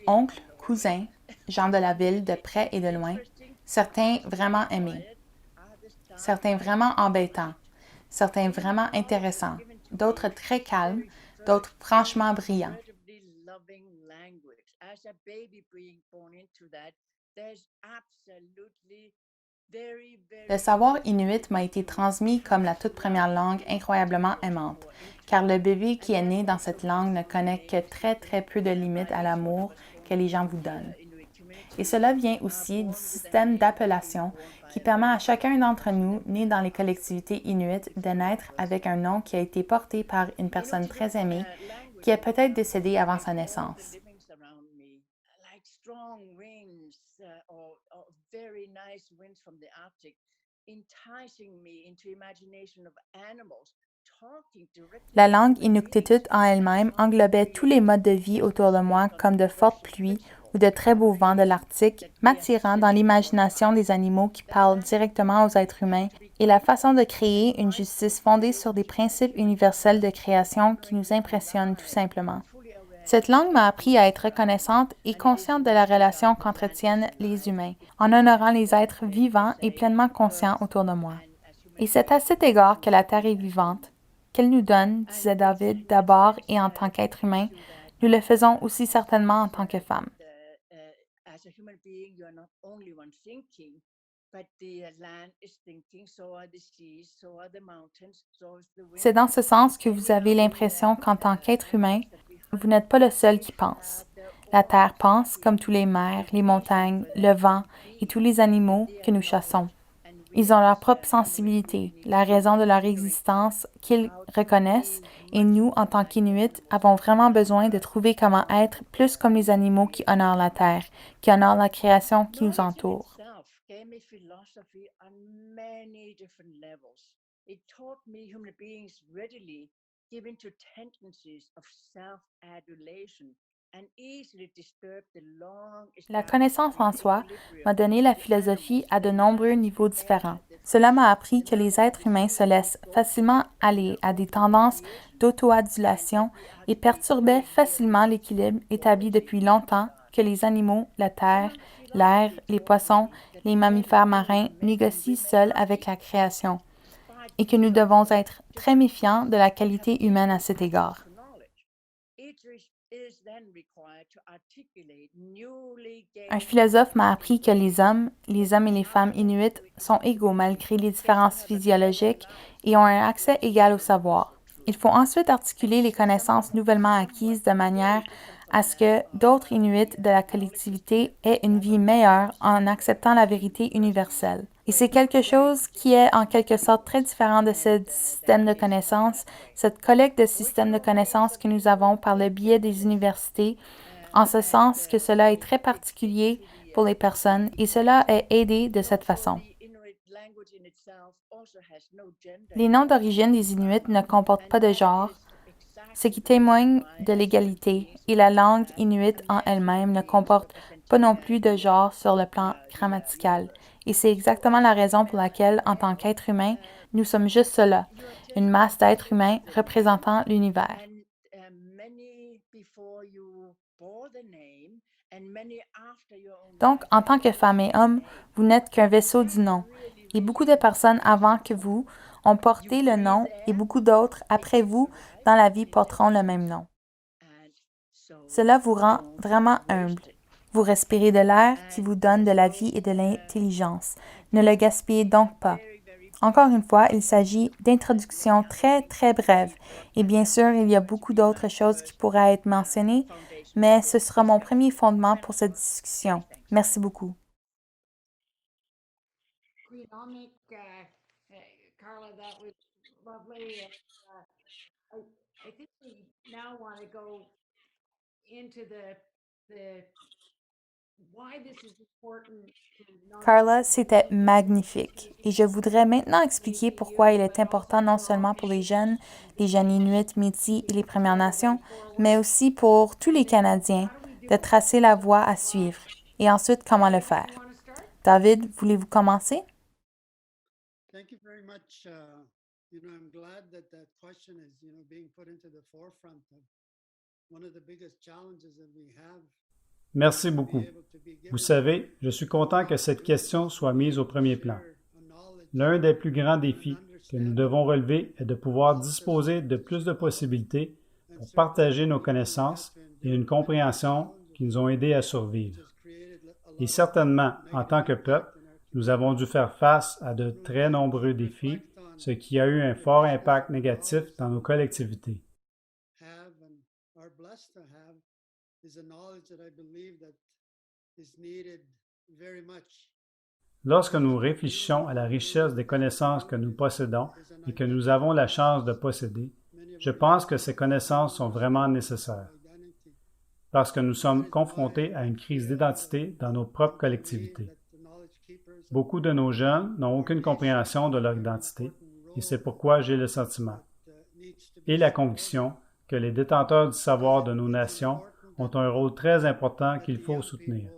oncles, cousins, gens de la ville de près et de loin, certains vraiment aimés, certains vraiment embêtants, certains vraiment intéressants, d'autres très calmes, d'autres franchement brillants. Le savoir inuit m'a été transmis comme la toute première langue incroyablement aimante, car le bébé qui est né dans cette langue ne connaît que très peu de limites à l'amour que les gens vous donnent. Et cela vient aussi du système d'appellation qui permet à chacun d'entre nous, nés dans les collectivités inuites, de naître avec un nom qui a été porté par une personne très aimée, qui est peut-être décédée avant sa naissance. La langue inuktitut en elle-même englobait tous les modes de vie autour de moi comme de fortes pluies ou de très beaux vents de l'Arctique, m'attirant dans l'imagination des animaux qui parlent directement aux êtres humains et la façon de créer une justice fondée sur des principes universels de création qui nous impressionnent tout simplement. Cette langue m'a appris à être reconnaissante et consciente de la relation qu'entretiennent les humains, en honorant les êtres vivants et pleinement conscients autour de moi. Et c'est à cet égard que la Terre est vivante, qu'elle nous donne, disait David, d'abord et en tant qu'être humain, nous le faisons aussi certainement en tant que femmes. C'est dans ce sens que vous avez l'impression qu'en tant qu'être humain, vous n'êtes pas le seul qui pense. La Terre pense, comme tous les mers, les montagnes, le vent et tous les animaux que nous chassons. Ils ont leur propre sensibilité, la raison de leur existence qu'ils reconnaissent, et nous, en tant qu'Inuits, avons vraiment besoin de trouver comment être plus comme les animaux qui honorent la Terre, qui honorent la création qui nous entoure. La connaissance en soi m'a donné la philosophie à de nombreux niveaux différents. Cela m'a appris que les êtres humains se laissent facilement aller à des tendances d'auto-adulation et perturbaient facilement l'équilibre établi depuis longtemps que les animaux, la terre, l'air, les poissons, les mammifères marins négocient seuls avec la création, et que nous devons être très méfiants de la qualité humaine à cet égard. Un philosophe m'a appris que les hommes et les femmes inuits sont égaux malgré les différences physiologiques et ont un accès égal au savoir. Il faut ensuite articuler les connaissances nouvellement acquises de manière à ce que d'autres Inuits de la collectivité aient une vie meilleure en acceptant la vérité universelle. Et c'est quelque chose qui est en quelque sorte très différent de ce système de connaissances, cette collecte de systèmes de connaissances que nous avons par le biais des universités, en ce sens que cela est très particulier pour les personnes et cela est aidé de cette façon. Les noms d'origine des Inuits ne comportent pas de genre, ce qui témoigne de l'égalité, et la langue inuite en elle-même ne comporte pas non plus de genre sur le plan grammatical. Et c'est exactement la raison pour laquelle, en tant qu'être humain, nous sommes juste cela, une masse d'êtres humains représentant l'univers. Donc, en tant que femme et homme, vous n'êtes qu'un vaisseau du nom, et beaucoup de personnes avant que vous ont porté le nom, et beaucoup d'autres après vous dans la vie porteront le même nom. Cela vous rend vraiment humble. Vous respirez de l'air qui vous donne de la vie et de l'intelligence. Ne le gaspillez donc pas. Encore une fois, il s'agit d'introductions très, très brèves. Et bien sûr, il y a beaucoup d'autres choses qui pourraient être mentionnées, mais ce sera mon premier fondement pour cette discussion. Merci beaucoup. Carla, that was lovely. I think we now want to go into the why this is important. Carla, c'était magnifique. Et je voudrais maintenant expliquer pourquoi il est important non seulement pour les jeunes Inuits, Métis et les Premières Nations, mais aussi pour tous les Canadiens de tracer la voie à suivre. Et ensuite, comment le faire. David, voulez-vous commencer? Thank you very much. I'm glad that question is, being put into the forefront of one of the biggest challenges that we have. Merci beaucoup. Vous savez, je suis content que cette question soit mise au premier plan. L'un des plus grands défis que nous devons relever est de pouvoir disposer de plus de possibilités pour partager nos connaissances et une compréhension qui nous ont aidés à survivre. Et certainement, en tant que peuple, nous avons dû faire face à de très nombreux défis, ce qui a eu un fort impact négatif dans nos collectivités. Lorsque nous réfléchissons à la richesse des connaissances que nous possédons et que nous avons la chance de posséder, je pense que ces connaissances sont vraiment nécessaires, parce que nous sommes confrontés à une crise d'identité dans nos propres collectivités. Beaucoup de nos jeunes n'ont aucune compréhension de leur identité, et c'est pourquoi j'ai le sentiment et la conviction que les détenteurs du savoir de nos nations ont un rôle très important qu'il faut soutenir.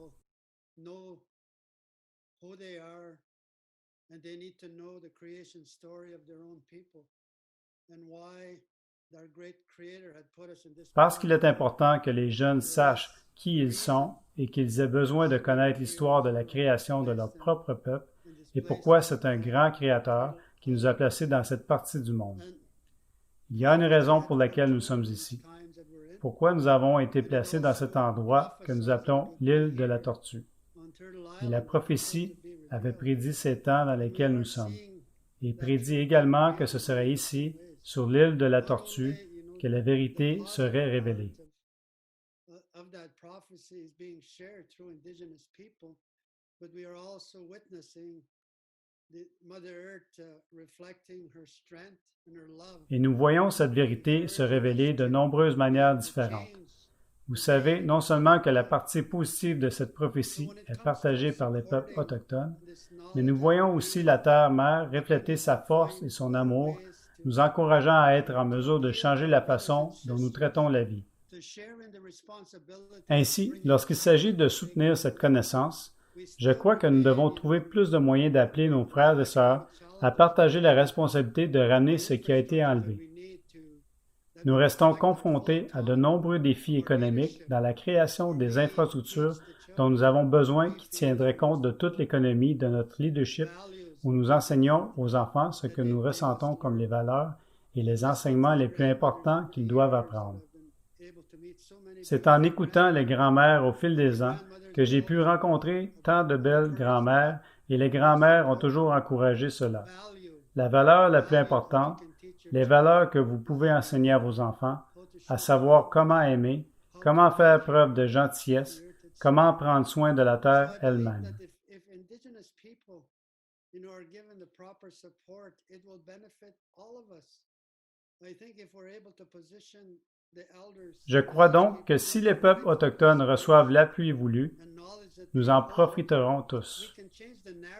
Parce qu'il est important que les jeunes sachent qui ils sont et qu'ils aient besoin de connaître l'histoire de la création de leur propre peuple et pourquoi c'est un grand créateur qui nous a placés dans cette partie du monde. Il y a une raison pour laquelle nous sommes ici. Pourquoi nous avons été placés dans cet endroit que nous appelons l'île de la Tortue. Et la prophétie avait prédit ces temps dans lesquels nous sommes, et prédit également que ce serait ici, sur l'île de la Tortue, que la vérité serait révélée. Et nous voyons cette vérité se révéler de nombreuses manières différentes. Vous savez, non seulement que la partie positive de cette prophétie est partagée par les peuples autochtones, mais nous voyons aussi la Terre-Mère refléter sa force et son amour, nous encourageant à être en mesure de changer la façon dont nous traitons la vie. Ainsi, lorsqu'il s'agit de soutenir cette connaissance, je crois que nous devons trouver plus de moyens d'appeler nos frères et sœurs à partager la responsabilité de ramener ce qui a été enlevé. Nous restons confrontés à de nombreux défis économiques dans la création des infrastructures dont nous avons besoin qui tiendraient compte de toute l'économie de notre leadership, où nous enseignons aux enfants ce que nous ressentons comme les valeurs et les enseignements les plus importants qu'ils doivent apprendre. C'est en écoutant les grands-mères au fil des ans que j'ai pu rencontrer tant de belles grands-mères et les grands-mères ont toujours encouragé cela. La valeur la plus importante, les valeurs que vous pouvez enseigner à vos enfants, à savoir comment aimer, comment faire preuve de gentillesse, comment prendre soin de la terre elle-même. Je crois donc que si les peuples autochtones reçoivent l'appui voulu, nous en profiterons tous.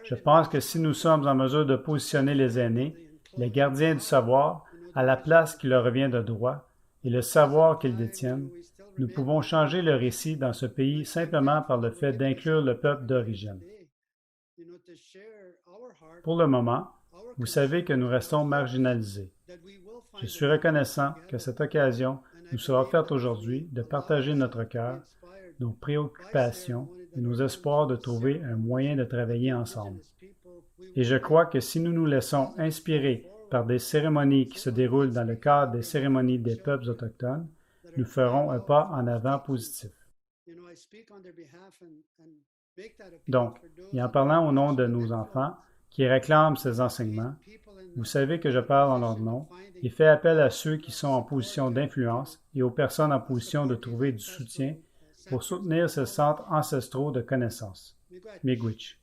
Je pense que si nous sommes en mesure de positionner les aînés, les gardiens du savoir, à la place qui leur revient de droit, et le savoir qu'ils détiennent, nous pouvons changer le récit dans ce pays simplement par le fait d'inclure le peuple d'origine. Pour le moment, vous savez que nous restons marginalisés. Je suis reconnaissant que cette occasion nous soit offerte aujourd'hui de partager notre cœur, nos préoccupations et nos espoirs de trouver un moyen de travailler ensemble. Et je crois que si nous nous laissons inspirer par des cérémonies qui se déroulent dans le cadre des cérémonies des peuples autochtones, nous ferons un pas en avant positif. Donc, et en parlant au nom de nos enfants qui réclament ces enseignements, vous savez que je parle en leur nom et fais appel à ceux qui sont en position d'influence et aux personnes en position de trouver du soutien pour soutenir ces centres ancestraux de connaissances. Miigwech.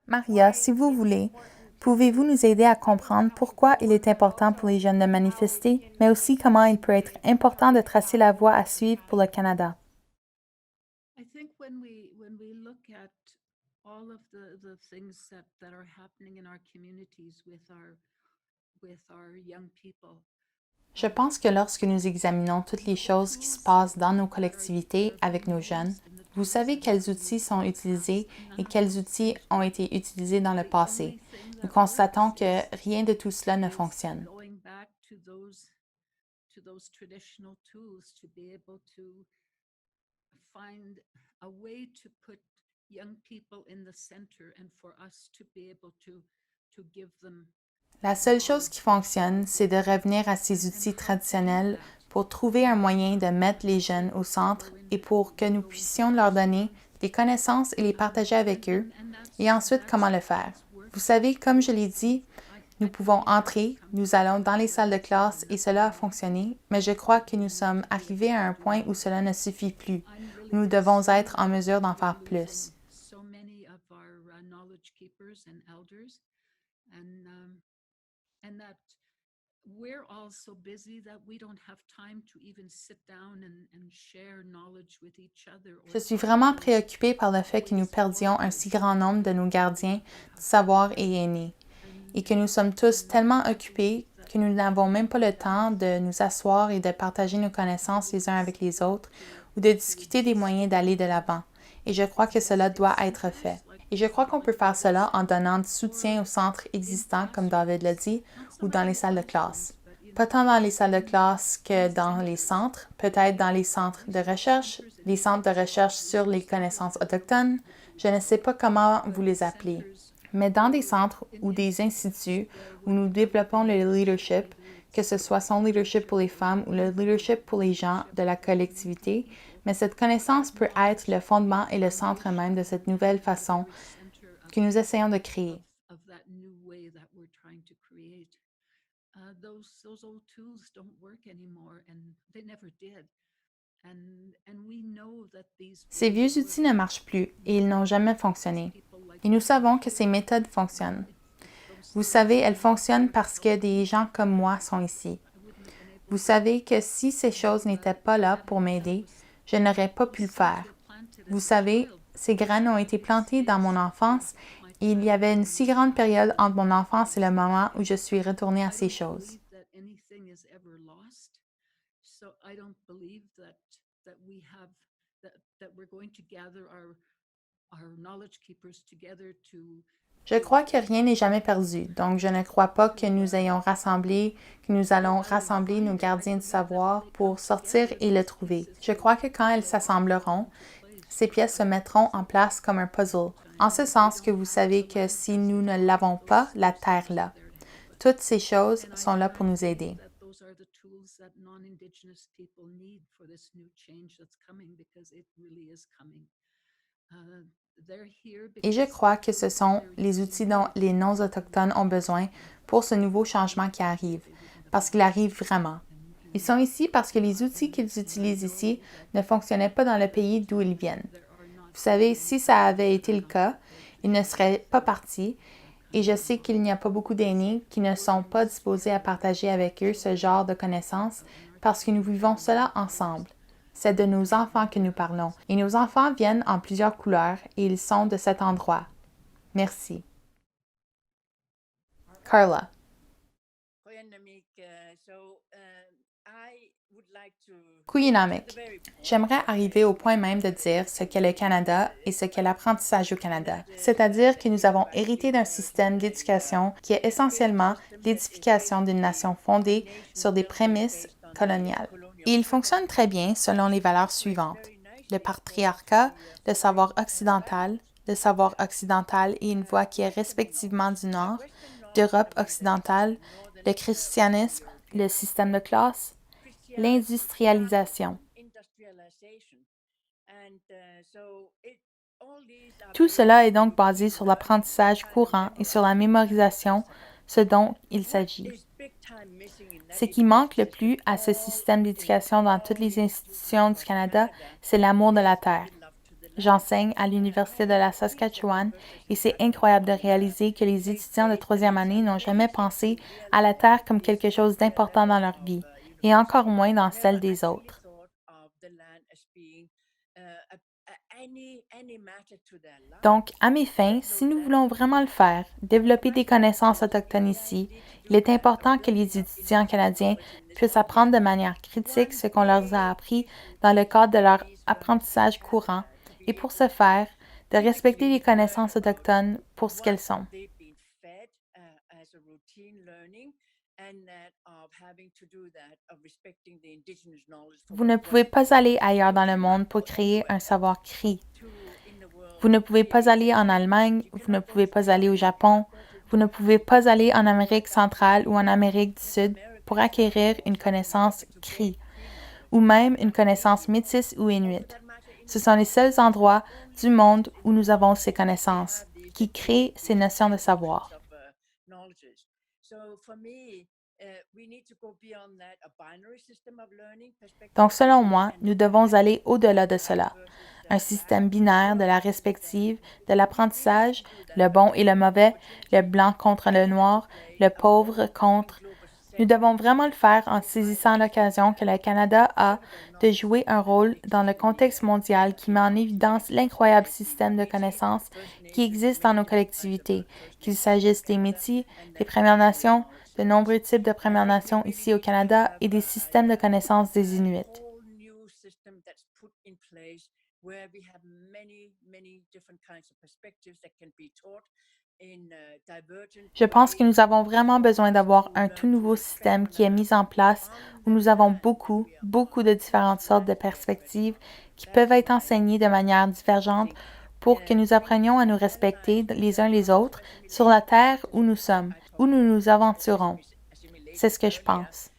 Maria, si vous voulez, pouvez-vous nous aider à comprendre pourquoi il est important pour les jeunes de manifester, mais aussi comment il peut être important de tracer la voie à suivre pour le Canada? I think when we look at all of the things that are happening in our communities with our young people. Je pense que lorsque nous examinons toutes les choses qui se passent dans nos collectivités avec nos jeunes, vous savez quels outils sont utilisés et quels outils ont été utilisés dans le passé. Nous constatons que rien de tout cela ne fonctionne. Going back to those traditional tools to be able to find a way to put young people in the center and for us to be able to give them. La seule chose qui fonctionne, c'est de revenir à ces outils traditionnels pour trouver un moyen de mettre les jeunes au centre et pour que nous puissions leur donner des connaissances et les partager avec eux, et ensuite comment le faire. Vous savez, comme je l'ai dit, nous pouvons entrer, nous allons dans les salles de classe et cela a fonctionné, mais je crois que nous sommes arrivés à un point où cela ne suffit plus. Nous devons être en mesure d'en faire plus. So many of our knowledge keepers and elders, and that we're all so busy that we don't have time to even sit down and share knowledge with each other. Je suis vraiment préoccupée par le fait que nous perdions un si grand nombre de nos gardiens du savoir et aînés, et que nous sommes tous tellement occupés que nous n'avons même pas le temps de nous asseoir et de partager nos connaissances les uns avec les autres ou de discuter des moyens d'aller de l'avant. Et je crois que cela doit être fait. Et je crois qu'on peut faire cela en donnant du soutien aux centres existants, comme David l'a dit, ou dans les salles de classe. Pas tant dans les salles de classe que dans les centres, peut-être dans les centres de recherche, les centres de recherche sur les connaissances autochtones, je ne sais pas comment vous les appelez, mais dans des centres ou des instituts où nous développons le leadership, que ce soit son leadership pour les femmes ou le leadership pour les gens de la collectivité, mais cette connaissance peut être le fondement et le centre même de cette nouvelle façon que nous essayons de créer. Those old tools don't work anymore, and they never did. And we know that Ces vieux outils ne marchent plus et ils n'ont jamais fonctionné. Et nous savons que ces méthodes fonctionnent. Vous savez, elles fonctionnent parce que des gens comme moi sont ici. Vous savez que si ces choses n'étaient pas là pour m'aider, je n'aurais pas pu le faire. Vous savez, ces graines ont été plantées dans mon enfance Et il y avait une si grande période entre mon enfance et le moment où je suis retournée à ces choses. that anything is ever lost. So I don't believe that we have that we're going to gather our knowledge keepers together to Je crois que rien n'est jamais perdu, donc je ne crois pas que nous allons rassembler nos gardiens du savoir pour sortir et le trouver. Je crois que quand elles s'assembleront, ces pièces se mettront en place comme un puzzle, en ce sens que vous savez que si nous ne l'avons pas, la Terre l'a. Toutes ces choses sont là pour nous aider. those are the tools that non-Indigenous people need for this new change that's coming because it really is coming. They're here Et je crois que ce sont les outils dont les non-autochtones ont besoin pour ce nouveau changement qui arrive, parce qu'il arrive vraiment. Ils sont ici parce que les outils qu'ils utilisent ici ne fonctionnaient pas dans le pays d'où ils viennent. Vous savez, si ça avait été le cas, ils ne seraient pas partis, et je sais qu'il n'y a pas beaucoup d'aînés qui ne sont pas disposés à partager avec eux ce genre de connaissances parce que nous vivons cela ensemble. C'est de nos enfants que nous parlons, et nos enfants viennent en plusieurs couleurs et ils sont de cet endroit. Merci. Carla. Kuyinamik. J'aimerais arriver au point même de dire ce qu'est le Canada et ce qu'est l'apprentissage au Canada, c'est-à-dire que nous avons hérité d'un système d'éducation qui est essentiellement l'édification d'une nation fondée sur des prémices coloniales. Et il fonctionne très bien selon les valeurs suivantes: le patriarcat, le savoir occidental et une voix qui est respectivement du Nord, d'Europe occidentale, le christianisme, le système de classe, l'industrialisation. Tout cela est donc basé sur l'apprentissage courant et sur la mémorisation, ce dont il s'agit. Ce qui manque le plus à ce système d'éducation dans toutes les institutions du Canada, c'est l'amour de la terre. J'enseigne à l'Université de la Saskatchewan et c'est incroyable de réaliser que les étudiants de troisième année n'ont jamais pensé à la terre comme quelque chose d'important dans leur vie, et encore moins dans celle des autres. Donc, à mes fins, si nous voulons vraiment le faire, développer des connaissances autochtones ici, il est important que les étudiants canadiens puissent apprendre de manière critique ce qu'on leur a appris dans le cadre de leur apprentissage courant, et pour ce faire, de respecter les connaissances autochtones pour ce qu'elles sont. Vous ne pouvez pas aller ailleurs dans le monde pour créer un savoir cri. Vous ne pouvez pas aller en Allemagne, vous ne pouvez pas aller au Japon, vous ne pouvez pas aller en Amérique centrale ou en Amérique du Sud pour acquérir une connaissance cri, ou même une connaissance métisse ou inuite. Ce sont les seuls endroits du monde où nous avons ces connaissances, qui créent ces notions de savoir. Donc, selon moi, nous devons aller au-delà de cela. Un système binaire de la respective, de l'apprentissage, le bon et le mauvais, le blanc contre le noir, le pauvre contre. Nous devons vraiment le faire en saisissant l'occasion que le Canada a de jouer un rôle dans le contexte mondial qui met en évidence l'incroyable système de connaissances qui existe dans nos collectivités, qu'il s'agisse des Métis, des Premières Nations, de nombreux types de Premières Nations ici au Canada et des systèmes de connaissances des Inuits. Je pense que nous avons vraiment besoin d'avoir un tout nouveau système qui est mis en place où nous avons beaucoup de différentes sortes de perspectives qui peuvent être enseignées de manière divergente pour que nous apprenions à nous respecter les uns les autres sur la terre où nous sommes, où nous nous aventurons. C'est ce que je pense.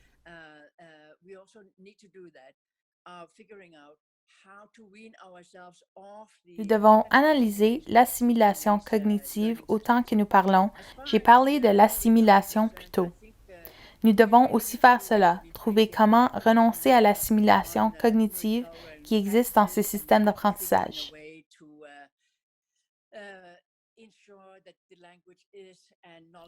Nous devons analyser l'assimilation cognitive autant que nous parlons. J'ai parlé de l'assimilation plus tôt. Nous devons aussi faire cela, trouver comment renoncer à l'assimilation cognitive qui existe dans ces systèmes d'apprentissage.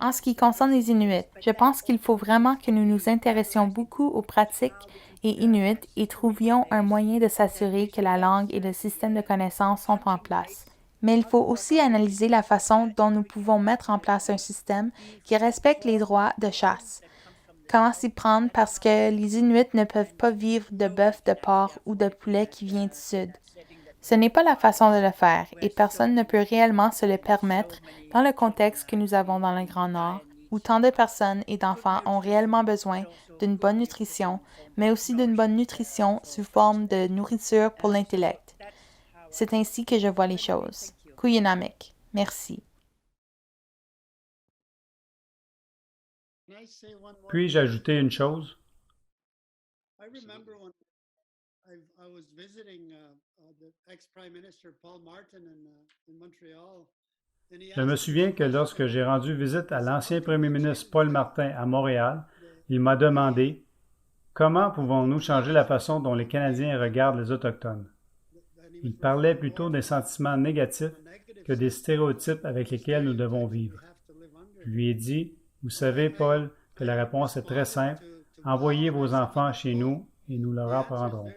En ce qui concerne les Inuits, je pense qu'il faut vraiment que nous nous intéressions beaucoup aux pratiques et Inuits et trouvions un moyen de s'assurer que la langue et le système de connaissances sont en place. mais il faut aussi analyser la façon dont nous pouvons mettre en place un système qui respecte les droits de chasse. Comment s'y prendre parce que les Inuits ne peuvent pas vivre de bœuf, de porc ou de poulet qui vient du sud. Ce n'est pas la façon de le faire et personne ne peut réellement se le permettre dans le contexte que nous avons dans le Grand Nord, où tant de personnes et d'enfants ont réellement besoin d'une bonne nutrition, mais aussi d'une bonne nutrition sous forme de nourriture pour l'intellect. C'est ainsi que je vois les choses. Kuyenamik. Merci. Puis-je ajouter une chose? I remember when I was visiting the ex-Prime Minister Paul Martin in Montreal. And he Je me asked souviens me que lorsque j'ai rendu visite à l'ancien premier ministre Paul Martin à Montréal, il m'a demandé « Comment pouvons-nous changer la façon dont les Canadiens regardent les Autochtones? » Il parlait plutôt des sentiments négatifs que des stéréotypes avec lesquels nous devons vivre. Je lui ai dit « Vous savez, Paul, que la réponse est très simple. Envoyez vos enfants chez nous et nous leur apprendrons. »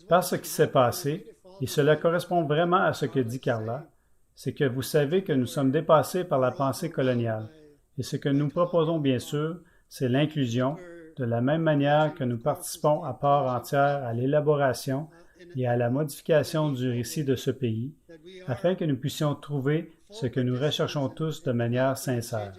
Par ce qui s'est passé, et cela correspond vraiment à ce que dit Carla, c'est que vous savez que nous sommes dépassés par la pensée coloniale. Et ce que nous proposons bien sûr, c'est l'inclusion, de la même manière que nous participons à part entière à l'élaboration et à la modification du récit de ce pays, afin que nous puissions trouver ce que nous recherchons tous de manière sincère.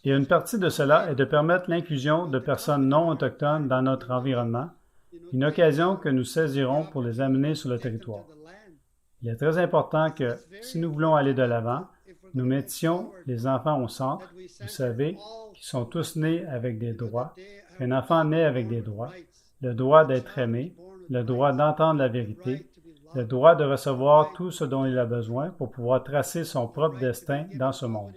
Et une partie de cela est de permettre l'inclusion de personnes non autochtones dans notre environnement, une occasion que nous saisirons pour les amener sur le territoire. Il est très important que, si nous voulons aller de l'avant, nous mettions les enfants au centre, vous savez, qui sont tous nés avec des droits. Un enfant naît avec des droits, le droit d'être aimé, le droit d'entendre la vérité, le droit de recevoir tout ce dont il a besoin pour pouvoir tracer son propre destin dans ce monde.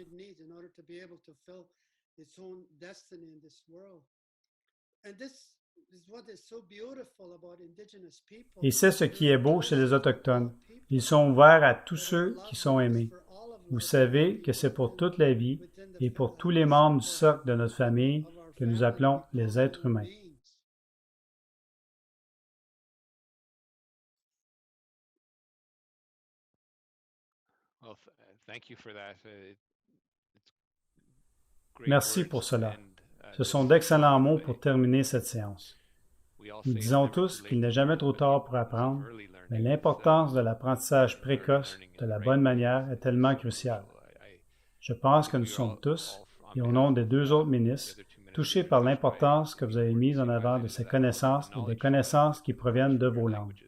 Et c'est ce qui est beau chez les Autochtones. Ils sont ouverts à tous ceux qui sont aimés. Vous savez que c'est pour toute la vie et pour tous les membres du cercle de notre famille que nous appelons les êtres humains. Merci pour cela. Ce sont d'excellents mots pour terminer cette séance. Nous disons tous qu'il n'est jamais trop tard pour apprendre, mais l'importance de l'apprentissage précoce de la bonne manière est tellement cruciale. Je pense que nous sommes tous, et au nom des deux autres ministres, touchés par l'importance que vous avez mise en avant de ces connaissances et des connaissances qui proviennent de vos langues.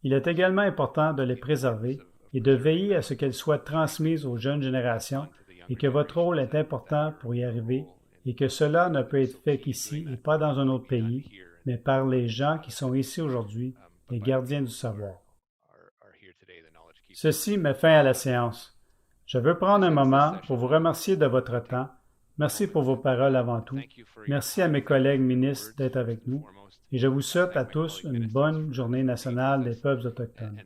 Il est également important de les préserver et de veiller à ce qu'elles soient transmises aux jeunes générations et que votre rôle est important pour y arriver et que cela ne peut être fait qu'ici et pas dans un autre pays, mais par les gens qui sont ici aujourd'hui, les gardiens du savoir. Ceci met fin à la séance. Je veux prendre un moment pour vous remercier de votre temps. Merci pour vos paroles avant tout. Merci à mes collègues ministres d'être avec nous. Et je vous souhaite à tous une bonne journée nationale des peuples autochtones.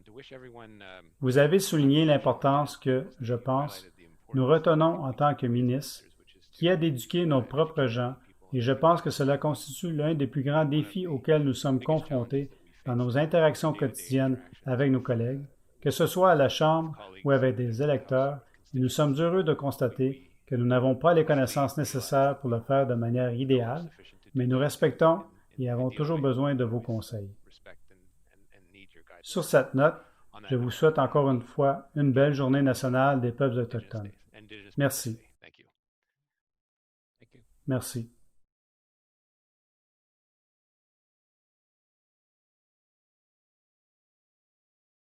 Vous avez souligné l'importance que, je pense, nous retenons en tant que ministres, qui est d'éduquer nos propres gens, et je pense que cela constitue l'un des plus grands défis auxquels nous sommes confrontés dans nos interactions quotidiennes avec nos collègues, que ce soit à la Chambre ou avec des électeurs, et nous sommes heureux de constater que nous n'avons pas les connaissances nécessaires pour le faire de manière idéale, mais nous respectons et avons toujours besoin de vos conseils. Sur cette note, je vous souhaite encore une fois une belle journée nationale des peuples autochtones. Merci. Merci.